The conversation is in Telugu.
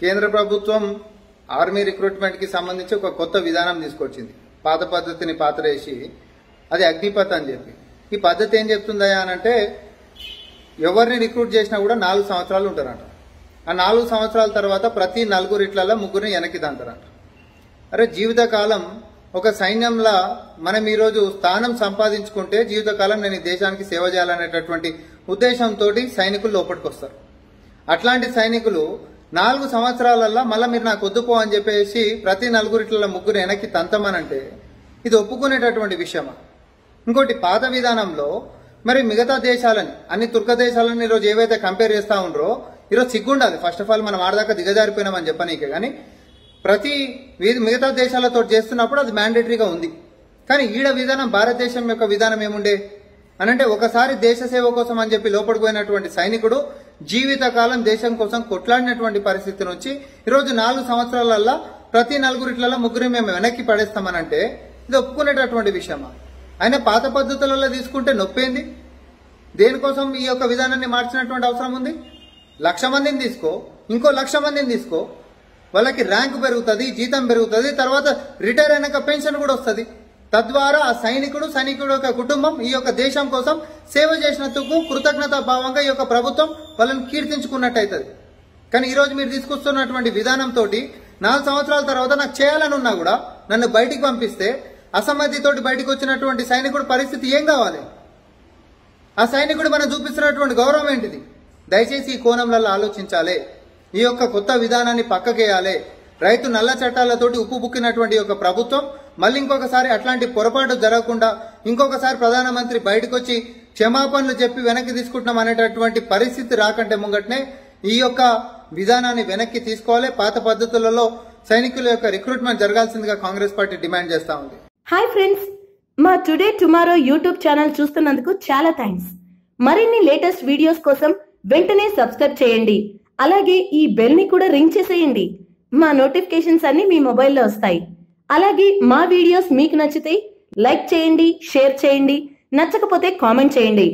కేంద్ర ప్రభుత్వం ఆర్మీ రిక్రూట్మెంట్ కి సంబంధించి ఒక కొత్త విధానం తీసుకొచ్చింది. పాత పద్ధతిని పాతరేసి అది అగ్నిపథ్ అని చెప్పి ఈ పద్ధతి ఏం చెప్తుందయా అనంటే ఎవరిని రిక్రూట్ చేసినా కూడా 4 సంవత్సరాలు ఉంటారంట. ఆ 4 సంవత్సరాల తర్వాత ప్రతి 4 ఇట్లలో 3 వెనక్కి దంతారంట. అరే జీవితకాలం ఒక సైన్యంలా మనం ఈరోజు స్థానం సంపాదించుకుంటే జీవితకాలం నేను ఈ దేశానికి సేవ చేయాలనేటటువంటి ఉద్దేశంతో సైనికులు లోపలికి వస్తారు. అట్లాంటి సైనికులు 4 సంవత్సరాలల్లో మళ్ళీ మీరు నాకు వద్దుపో అని చెప్పేసి ప్రతి 4 ఇట్లలో 3 వెనక్కి తంతమనంటే ఇది ఒప్పుకునేటటువంటి విషయమా? ఇంకోటి పాత విధానంలో మరి మిగతా దేశాలని అన్ని తుర్క దేశాలని ఈరోజు ఏవైతే కంపేర్ చేస్తా ఉన్నారో ఈరోజు సిగ్గుండాలి. ఫస్ట్ ఆఫ్ ఆల్ మనం ఆడదాకా దిగజారిపోయినామని చెప్పనీకే కానీ ప్రతి మిగతా దేశాలతో చేస్తున్నప్పుడు అది మ్యాండేటరీగా ఉంది. కానీ ఈడ విధానం భారతదేశం యొక్క విధానం ఏముండే అనంటే ఒకసారి దేశ సేవ కోసం అని చెప్పి లోపడిపోయినటువంటి సైనికుడు జీవితకాలం దేశం కోసం కొట్లాడినటువంటి పరిస్థితి నుంచి ఈరోజు 4 సంవత్సరాలల్లో ప్రతి 4 ఇట్లలో 3 మేము వెనక్కి పడేస్తామనంటే ఇది ఒప్పుకునేటటువంటి విషయమా? ఆయన పాత పద్ధతులలో తీసుకుంటే నొప్పేంది? దేనికోసం ఈ యొక్క విధానాన్ని మార్చినటువంటి అవసరం ఉంది? 1,00,000 మందిని తీసుకో, ఇంకో 1,00,000 మందిని తీసుకో, వాళ్ళకి ర్యాంక్ పెరుగుతుంది, జీతం పెరుగుతుంది, తర్వాత రిటైర్ అయినాక పెన్షన్ కూడా వస్తుంది. తద్వారా ఆ సైనికుడు యొక్క కుటుంబం ఈ యొక్క దేశం కోసం సేవ చేసినందుకు కృతజ్ఞతా భావంగా ఈ యొక్క ప్రభుత్వం వాళ్ళని కీర్తించుకున్నట్టు అవుతుంది. కానీ ఈరోజు మీరు తీసుకొస్తున్నటువంటి విధానంతో 4 సంవత్సరాల తర్వాత నాకు చేయాలని ఉన్నా కూడా నన్ను బయటికి పంపిస్తే అసమ్మతితోటి బయటకు వచ్చినటువంటి సైనికుడు పరిస్థితి ఏం కావాలి? ఆ సైనికుడు మనం చూపిస్తున్నటువంటి గౌరవం ఏంటిది? దయచేసి ఈ కోణంలో ఆలోచించాలి. ఈ యొక్క కొత్త విధానాన్ని పక్కకేయాలి. రైతు నల్ల చట్టాలతోటి ఉప్పు బుక్కినటువంటి యొక్క ప్రభుత్వం మళ్ళీ ఇంకొకసారి అట్లాంటి పొరపాటు జరగకుండా ఇంకొకసారి ప్రధానమంత్రి బయటకు వచ్చి క్షమాపణలు చెప్పి వెనక్కి తీసుకుంటున్నాం అనేటటువంటి పరిస్థితి రాకంటే ముంగట్నే ఈ యొక్క విధానాన్ని వెనక్కి తీసుకోవాలి. పాత పద్ధతులలో సైనికుల యొక్క రిక్రూట్మెంట్ జరగాల్సిందిగా కాంగ్రెస్ పార్టీ డిమాండ్ చేస్తా ఉంది. హాయ్ ఫ్రెండ్స్, మా టుడే టుమారో యూట్యూబ్ ఛానల్ చూస్తున్నందుకు చాలా థ్యాంక్స్. మరిన్ని లేటెస్ట్ వీడియోస్ కోసం వెంటనే సబ్స్క్రైబ్ చేయండి. అలాగే ఈ బెల్ ని కూడా రింగ్ చేసేయండి. మా నోటిఫికేషన్స్ అన్ని మీ మొబైల్లో వస్తాయి. అలాగే మా వీడియోస్ మీకు నచ్చితే లైక్ చేయండి, షేర్ చేయండి, నచ్చకపోతే కామెంట్ చేయండి.